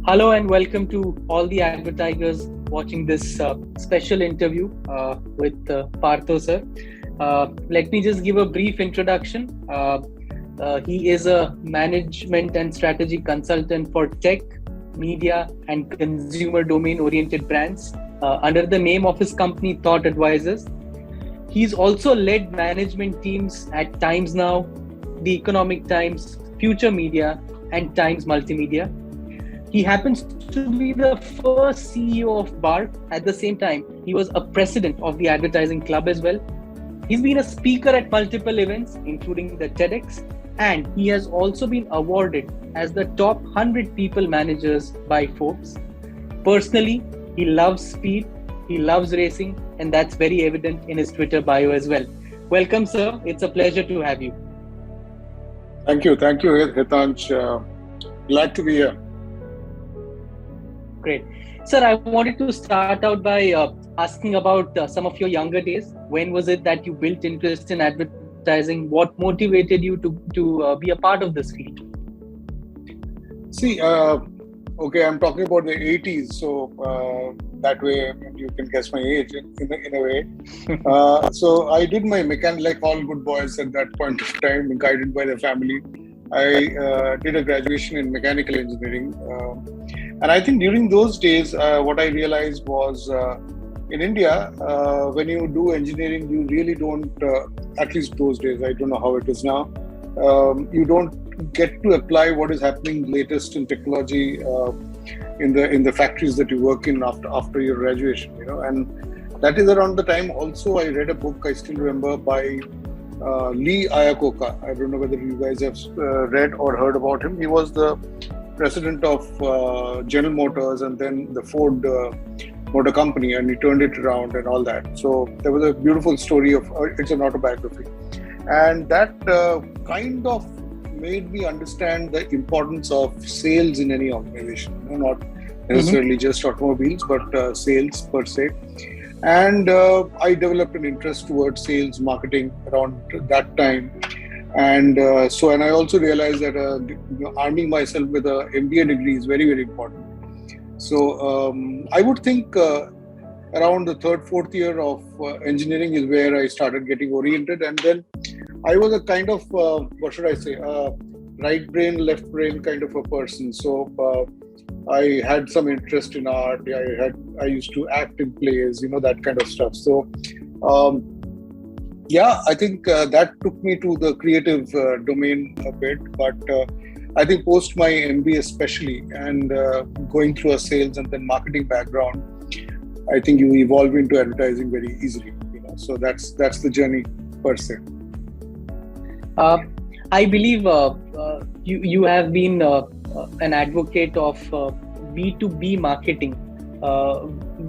Hello and welcome to all the advertisers watching this special interview with Partho sir. Let me just give a brief introduction. He is a management and strategy consultant for tech, media, and consumer domain-oriented brands under the name of his company Thoth Advisors. He's also led management teams at Times Now, The Economic Times, Future Media, and Times Multimedia. He happens to be the first CEO of BARC. At the same time, he was a president of the Advertising Club as well. He's been a speaker at multiple events, including the TEDx, and he has also been awarded as the top 100 people managers by Forbes. Personally, he loves speed, he loves racing, and that's very evident in his Twitter bio as well. Welcome, sir. It's a pleasure to have you. Thank you, Hetansh. Glad to be here. Great. Sir, I wanted to start out by asking about some of your younger days. When was it that you built interest in advertising? What motivated you to be a part of this field? See, I'm talking about the 80s, so that way you can guess my age in a way. So I did my mechanic, like all good boys at that point of time, guided by the family. I did a graduation in mechanical engineering. And I think during those days, what I realized was in India, when you do engineering, you really don't, at least those days, I don't know how it is now, you don't get to apply what is happening latest in technology in the factories that you work in after your graduation, and that is around the time also I read a book, I still remember, by Lee Iacocca. I don't know whether you guys have read or heard about him. He was the president of General Motors and then the Ford Motor Company, and he turned it around and all that. So there was a beautiful story of it's an autobiography, and that kind of made me understand the importance of sales in any organization. Not necessarily just automobiles, but sales per se. And I developed an interest towards sales marketing around that time. And I also realized that arming myself with an MBA degree is very, very important. So I would think around the third, fourth year of engineering is where I started getting oriented. And then I was a kind of, right brain, left brain kind of a person. So I had some interest in art. I used to act in plays, that kind of stuff. So I think that took me to the creative domain a bit. But I think post my MBA especially, and going through a sales and then marketing background, I think you evolve into advertising very easily. So that's the journey per se. I believe you have been an advocate of B2B marketing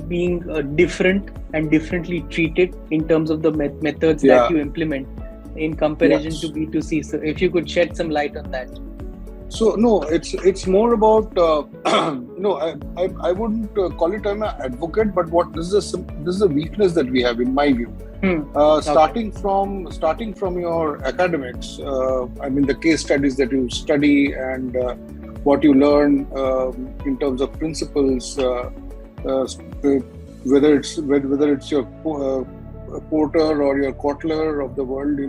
being different and differently treated in terms of the methods that you implement in comparison to B2C. So if you could shed some light on that. So no, it's more about I wouldn't call it I'm an advocate, but this is a weakness that we have in my view. Starting from your academics, the case studies that you study and what you learn in terms of principles, whether it's your Porter or your Kotler of the world,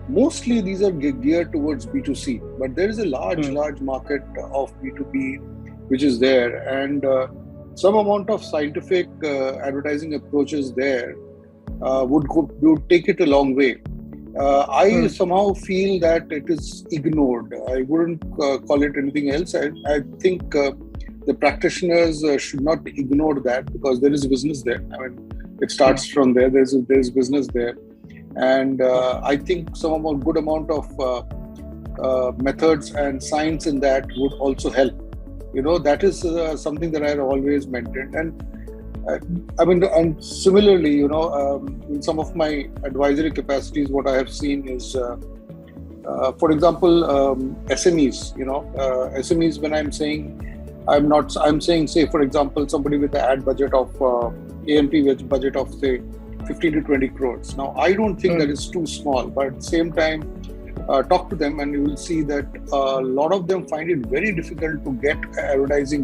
mostly these are geared towards B2C, but there is a large market of B2B which is there, and some amount of scientific advertising approaches there would take it a long way. I somehow feel that it is ignored. I wouldn't call it anything else. I think the practitioners should not ignore that, because there is business there. It starts from there. There's business there. And I think some good amount of methods and science in that would also help. That is something that I have always maintained. And similarly, in some of my advisory capacities, what I have seen is, for example, SMEs. SMEs. When I'm saying, say, for example, somebody with an ad budget of AMP budget of say 15 to 20 crores. Now, I don't think that is too small, but at the same time, talk to them, and you will see that a lot of them find it very difficult to get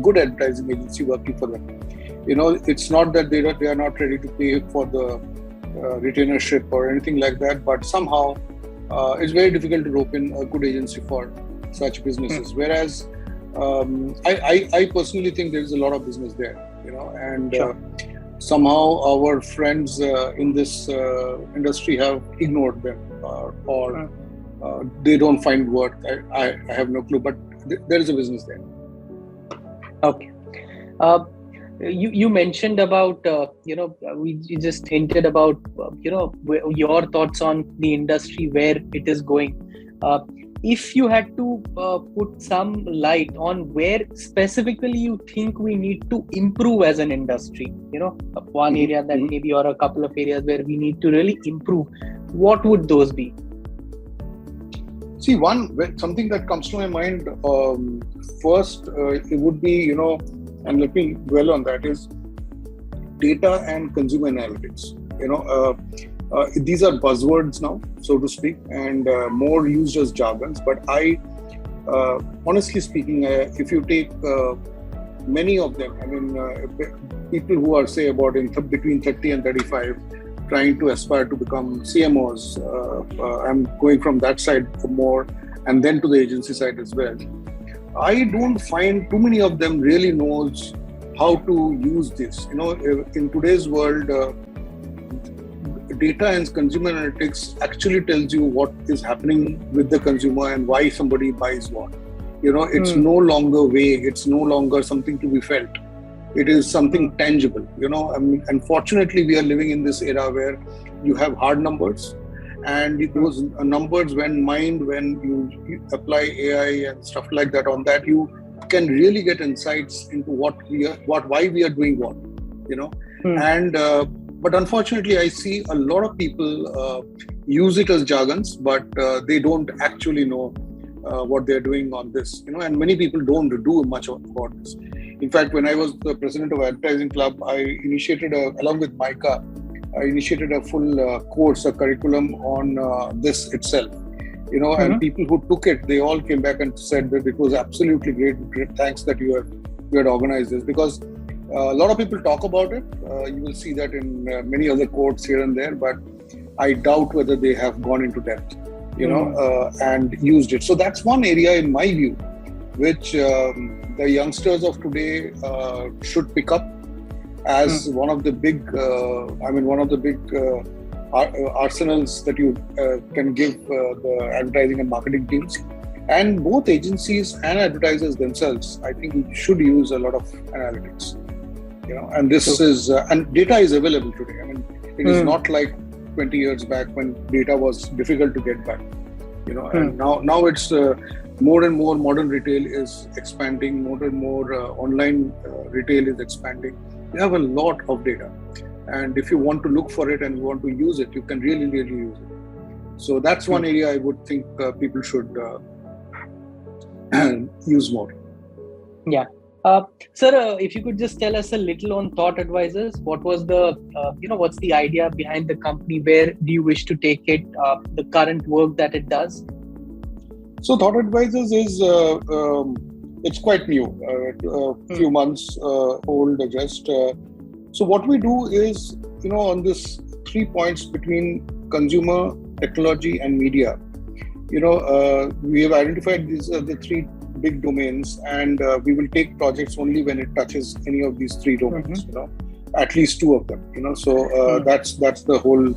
good advertising agency working for them. It's not that they are not ready to pay for the retainership or anything like that, but somehow it's very difficult to rope in a good agency for such businesses. Whereas I personally think there is a lot of business there, and somehow our friends in this industry have ignored them, or they don't find work. I have no clue, but there is a business there. Okay. You mentioned about we just hinted about your thoughts on the industry, where it is going. If you had to put some light on where specifically you think we need to improve as an industry, one area that maybe, or a couple of areas where we need to really improve, what would those be? See, something that comes to my mind first, it would be, and let me dwell on that, is data and consumer analytics. These are buzzwords now, so to speak, and more used as jargons. But I, honestly speaking, if you take many of them, people who are, say, about between 30 and 35, trying to aspire to become CMOs, I'm going from that side for more, and then to the agency side as well. I don't find too many of them really knows how to use this. In today's world, data and consumer analytics actually tells you what is happening with the consumer and why somebody buys what. It's no longer vague. It's no longer something to be felt. It is something tangible. Unfortunately, we are living in this era where you have hard numbers, and those numbers, when you apply AI and stuff like that on that, you can really get insights into why we are doing what. And but unfortunately, I see a lot of people use it as jargons, but they don't actually know what they're doing on this. And many people don't do much about this. In fact, when I was the president of Advertising Club, I initiated, along with Micah, a full course, a curriculum on this itself. And people who took it, they all came back and said that it was absolutely great. Thanks that you had organized this, because a lot of people talk about it. You will see that in many other courts here and there, but I doubt whether they have gone into depth, and used it. So that's one area, in my view, which the youngsters of today should pick up as one of the big, arsenals that you can give the advertising and marketing teams. And both agencies and advertisers themselves, I think, should use a lot of analytics. And this is and data is available today. It is not like 20 years back when data was difficult to get back. And now it's more and more modern retail is expanding, more and more online retail is expanding. You have a lot of data, and if you want to look for it and you want to use it, you can really use it. So that's one area I would think people should use more. Yeah. Sir, if you could just tell us a little on Thoth Advisors, what was what's the idea behind the company? Where do you wish to take it? The current work that it does? So Thoth Advisors is, it's quite new, a few months old just. So what we do is, on this 3 points between consumer, technology and media, we have identified these are the 3 big domains, and we will take projects only when it touches any of these 3 domains, at least 2 of them, so that's the whole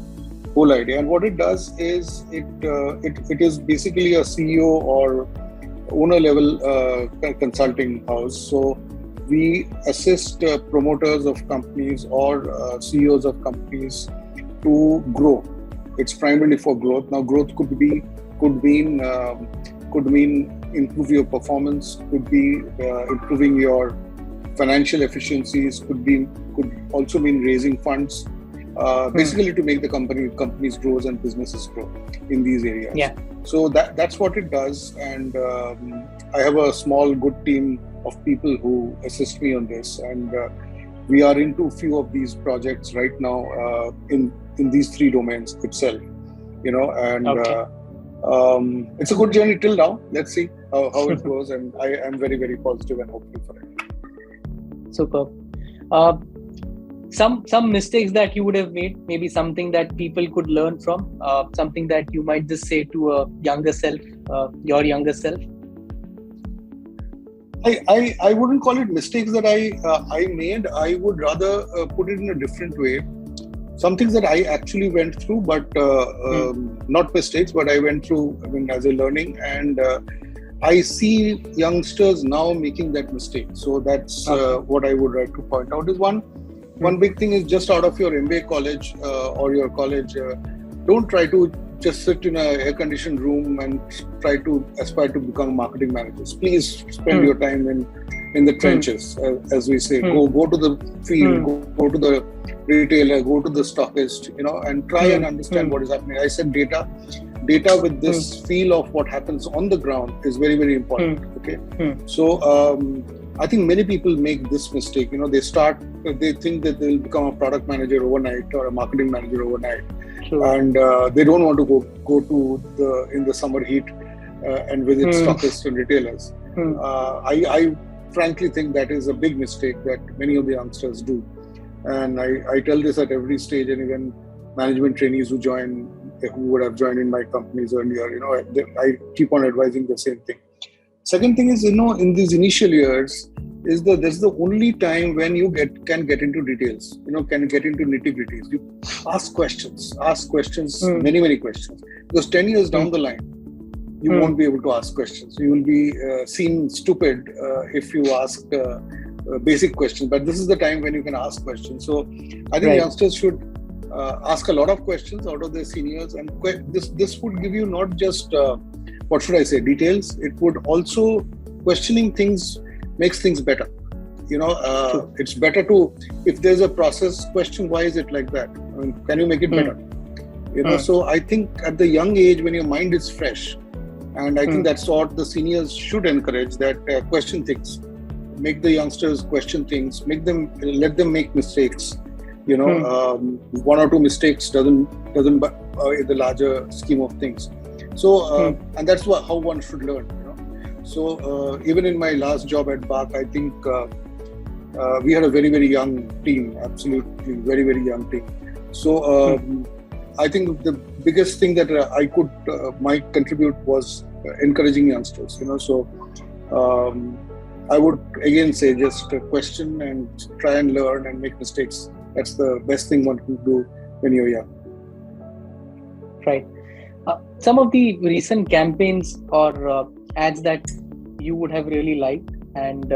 idea. And what it does is it is basically a CEO or owner level consulting house. So we assist promoters of companies or CEOs of companies to grow. It's primarily for growth. Now, growth could mean improve your performance, could be improving your financial efficiencies, could also mean raising funds, basically to make the companies grow and businesses grow in these areas. Yeah. So that's what it does, and I have a small good team of people who assist me on this, and we are into a few of these projects right now in these 3 domains itself, and It's a good journey till now. Let's see how it goes, and I am very, very positive and hopeful for it. Superb. Some mistakes that you would have made, maybe something that people could learn from, something that you might just say to a younger self, your younger self. I wouldn't call it mistakes that I made. I would rather put it in a different way. Some things that I actually went through, but not mistakes, but I went through, as a learning, and I see youngsters now making that mistake. So that's what I would like to point out is one big thing is just out of your MBA college or your college, don't try to just sit in an air-conditioned room and try to aspire to become marketing managers. Please spend your time in the trenches, as we say. Go to the field, go to the retailer, go to the stockist, and try and understand what is happening. I said data with this feel of what happens on the ground is very, very important. Okay, so I think many people make this mistake. They think that they'll become a product manager overnight or a marketing manager overnight. Sure. And they don't want to go to in the summer heat and visit stockists and retailers. I frankly think that is a big mistake that many of the youngsters do. And I tell this at every stage, and even management trainees who would have joined in my companies earlier, I keep on advising the same thing. Second thing is, in these initial years, that's the only time when you can get into details, can get into nitty-gritties. You ask questions, many, many questions. Because 10 years down the line, you won't be able to ask questions. You will be seen stupid if you ask basic questions. But this is the time when you can ask questions. So I think youngsters should ask a lot of questions out of their seniors. And this would give you not just, details. It would also, questioning things makes things better. It's better to, if there's a process, question why is it like that? Can you make it better? So I think at the young age when your mind is fresh, and I think that's what the seniors should encourage, that question things, make the youngsters question things, let them make mistakes. One or two mistakes doesn't in the larger scheme of things. So and that's how one should learn. So even in my last job at BARC, I think we had a very, very young team, absolutely very, very young team. So I think the biggest thing that might contribute was encouraging youngsters. So I would again say just question and try and learn and make mistakes. That's the best thing one can do when you're young. Right. Some of the recent campaigns or ads that you would have really liked, and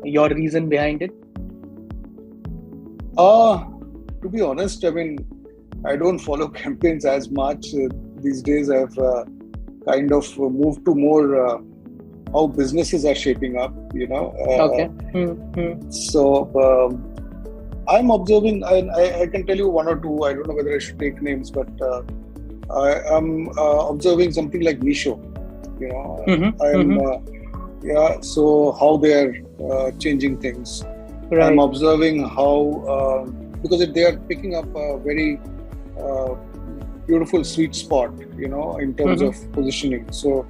your reason behind it? To be honest, I don't follow campaigns as much these days. I've kind of moved to more how businesses are shaping up, Okay. So I'm observing, I can tell you one or two, I don't know whether I should take names, but I am observing something like Meesho. So how they are changing things. Right. I'm observing how, because if they are picking up a very beautiful sweet spot, in terms of positioning. So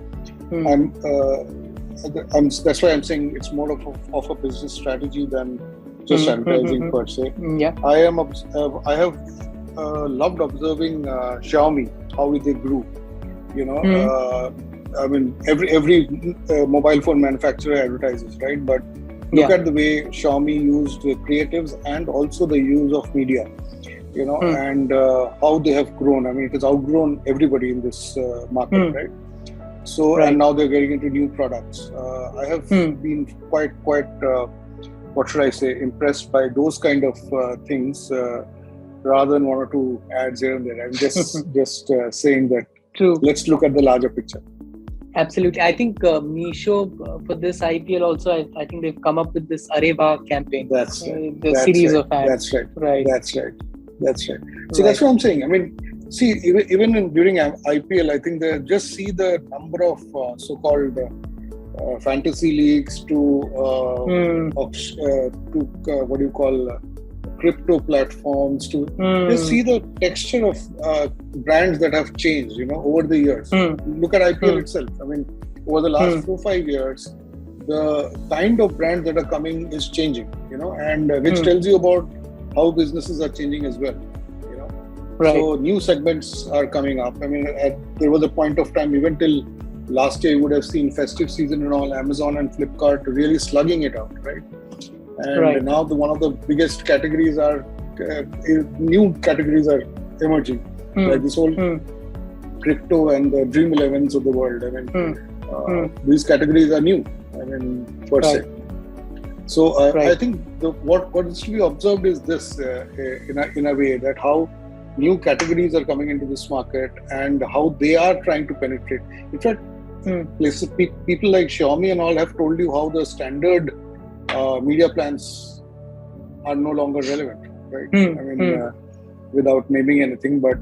that's why I'm saying it's more of a business strategy than just advertising per se. Yeah. I have loved observing Xiaomi, how they grew. Every mobile phone manufacturer advertises, right? But look at the way Xiaomi used the creatives and also the use of media, and how they have grown. It has outgrown everybody in this market, right? So, and now they're getting into new products. I have been quite impressed by those kind of things, rather than one or two ads here and there. I'm just saying that. True. Let's look at the larger picture. Absolutely. I think Meesho for this IPL also, I think they've come up with this Areva campaign. That's right. The series of ads. That's right. Right. That's right. So that's what I'm saying. See, even during IPL, I think just see the number of so-called fantasy leagues to what do you call crypto platforms to just see the texture of brands that have changed, over the years. Look at IPL itself. I mean, over the last 4-5 years, the kind of brands that are coming is changing, and which tells you about how businesses are changing as well, Right. So new segments are coming up. I mean, there was a point of time, even till last year, you would have seen festive season and all, Amazon and Flipkart really slugging it out, right? And now one of the biggest categories are, new categories are emerging, like this whole crypto and the Dream 11s of the world. I mean, these categories are new, per se. So I think what is to be observed is this, in a way, that how new categories are coming into this market and how they are trying to penetrate. In fact, places, people like Xiaomi and all have told you how the standard media plans are no longer relevant, right? Without naming anything, but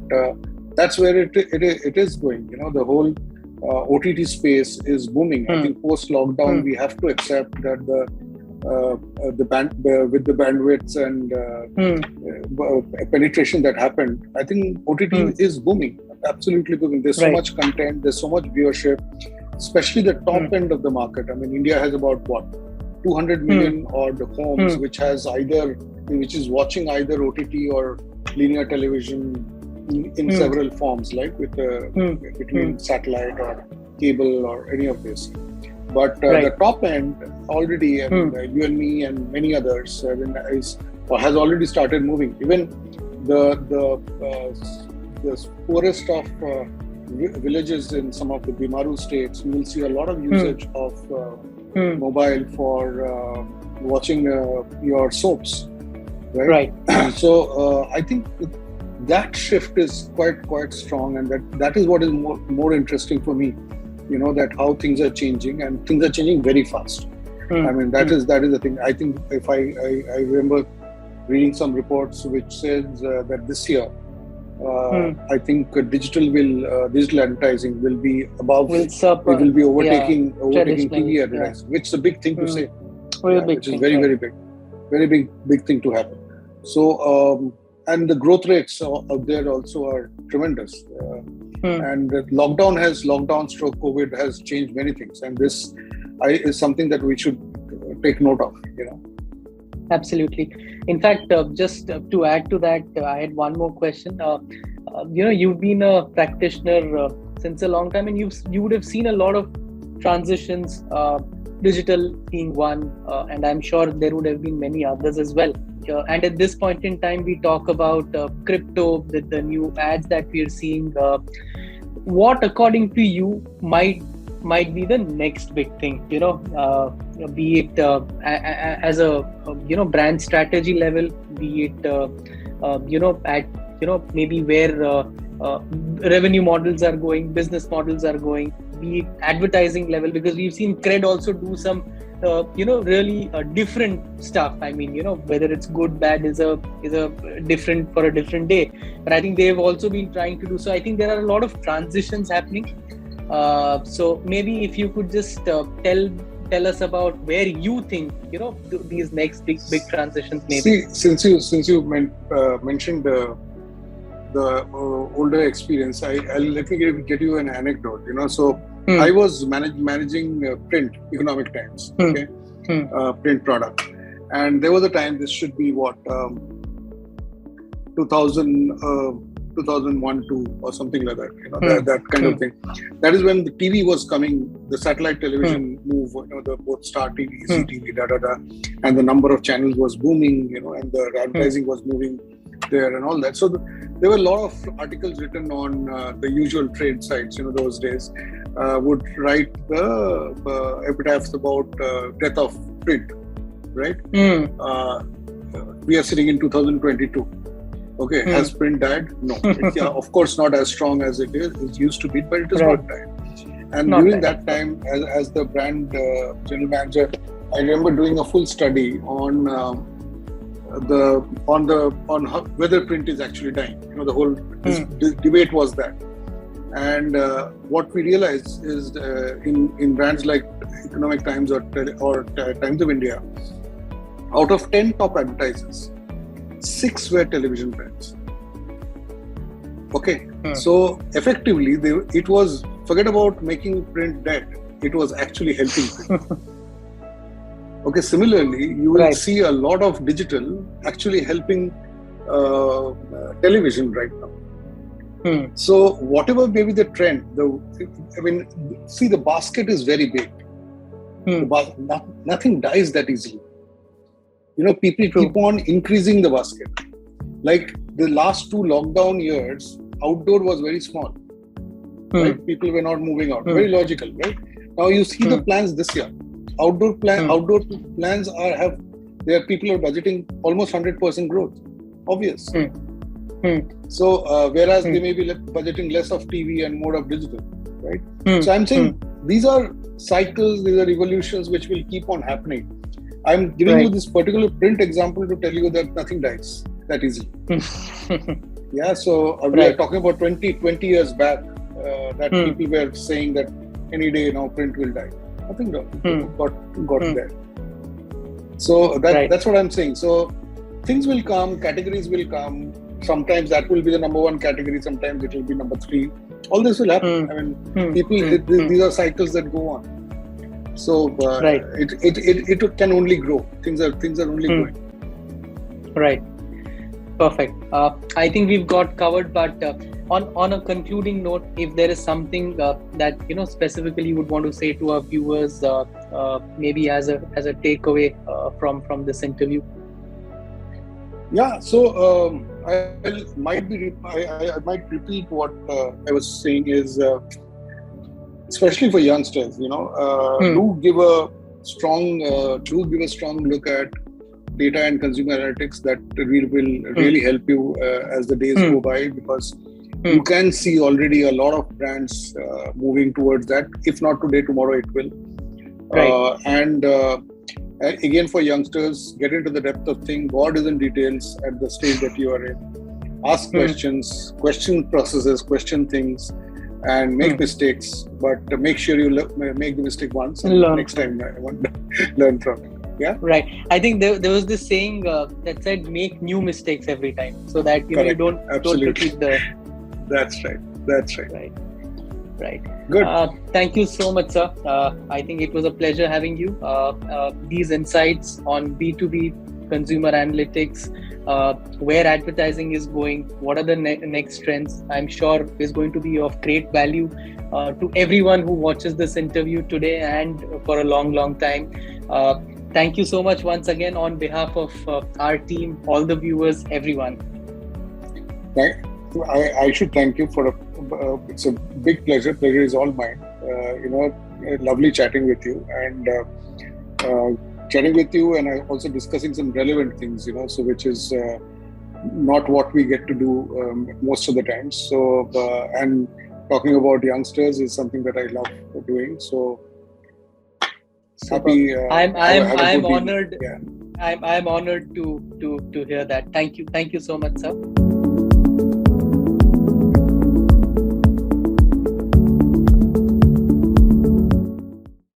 that's where it is going. The whole OTT space is booming. I think post-lockdown, we have to accept that with the bandwidths and penetration that happened, I think OTT is booming, absolutely booming. There's so much content, there's so much viewership, especially the top end of the market. I mean, India has about 200 million odd homes, which is watching either OTT or linear television in several forms, like with between satellite or cable or any of this. But the top end already, you and me and many others, has already started moving. Even the poorest of villages in some of the Bimaru states, you will see a lot of usage of mobile for watching your soaps, right? So I think that shift is quite strong, and that is what is more interesting for me. That how things are changing, and things are changing very fast. I mean, that is the thing. I think if I remember reading some reports which says that this year, I think digital advertising will be above. It will be overtaking TV advertising, which is a big thing to say. Which is very big thing to happen. So and the growth rates out there also are tremendous. And lockdown stroke COVID has changed many things, and this is something that we should take note of. Absolutely. In fact, just to add to that, I had one more question. You've been a practitioner since a long time, and you would have seen a lot of transitions, digital being one, and I'm sure there would have been many others as well. And at this point in time, we talk about crypto, with the new ads that we are seeing. What, according to you, might be the next big thing? Be it as a brand strategy level, be it at maybe where revenue models are going, business models are going, be it advertising level, because we've seen Cred also do some really different stuff. I mean, whether it's good, bad is a different for a different day. But I think they've also been trying to do so. I think there are a lot of transitions happening. So maybe if you could just tell us about where you think these next big transitions. Maybe since you mentioned the older experience, let me get you an anecdote. So. I was managing print, Economic Times, print product. And there was a time, this should be 2001, 2 or something like that, that kind of thing. That is when the TV was coming, the satellite television move, the both Star TV, CTV, and the number of channels was booming, and the advertising was moving there and all that. So there were a lot of articles written on the usual trade sites, those days. Would write the epitaphs about death of print, right? We are sitting in 2022. Okay, has print died? No. Of course, not as strong as it used to be, but it has not died. And during that time, as the brand general manager, I remember doing a full study on whether print is actually dying. The whole debate was that. And what we realized is in brands like Economic Times or Times of India, out of 10 top advertisers, 6 were television brands. Okay, so effectively, it was, forget about making print dead, it was actually helping print. Okay, similarly, you will see a lot of digital actually helping television right now. So whatever may be the trend, see, the basket is very big. Nothing dies that easily. People keep on increasing the basket. Like the last 2 lockdown years, outdoor was very small. Right? People were not moving out. Very logical, right? Now you see the plans this year. Outdoor plans people are budgeting almost 100% growth. Obvious. So whereas they may be budgeting less of TV and more of digital, right? So I'm saying these are cycles, these are evolutions which will keep on happening. I'm giving you this particular print example to tell you that nothing dies that easily. Yeah, so we are talking about 20 years back that people were saying that any day now print will die. Nothing got there. So that's what I'm saying. So things will come, categories will come. Sometimes that will be the number 1 category. Sometimes it will be number 3. All this will happen. I mean, these are cycles that go on. So it can only grow. Things are only growing. Right. Perfect. I think we've got covered, but on a concluding note, if there is something that specifically you would want to say to our viewers, maybe as a takeaway from this interview. Yeah. So I might repeat what I was saying is, especially for youngsters, do give a strong look at data and consumer analytics. That will really help you as the days go by, because you can see already a lot of brands moving towards that. If not today, tomorrow it will. And again, for youngsters, get into the depth of things. God is in details at the stage that you are in. Ask questions, question processes, question things, and make mistakes. But make sure you make the mistake once, and next time learn from it. Yeah. Right. I think there was this saying that said, make new mistakes every time, so that you don't repeat the. That's right. Right. Good. Thank you so much, sir. I think it was a pleasure having you. These insights on B2B consumer analytics, where advertising is going, what are the next trends, I'm sure is going to be of great value to everyone who watches this interview today and for a long time. Thank you so much once again on behalf of our team, all the viewers, everyone. I should thank you for it's a big pleasure. Pleasure is all mine. Lovely chatting with you and also discussing some relevant things. So which is not what we get to do most of the time. So and talking about youngsters is something that I love doing. So happy. I'm honored. Yeah. I'm honored to hear that. Thank you so much, sir.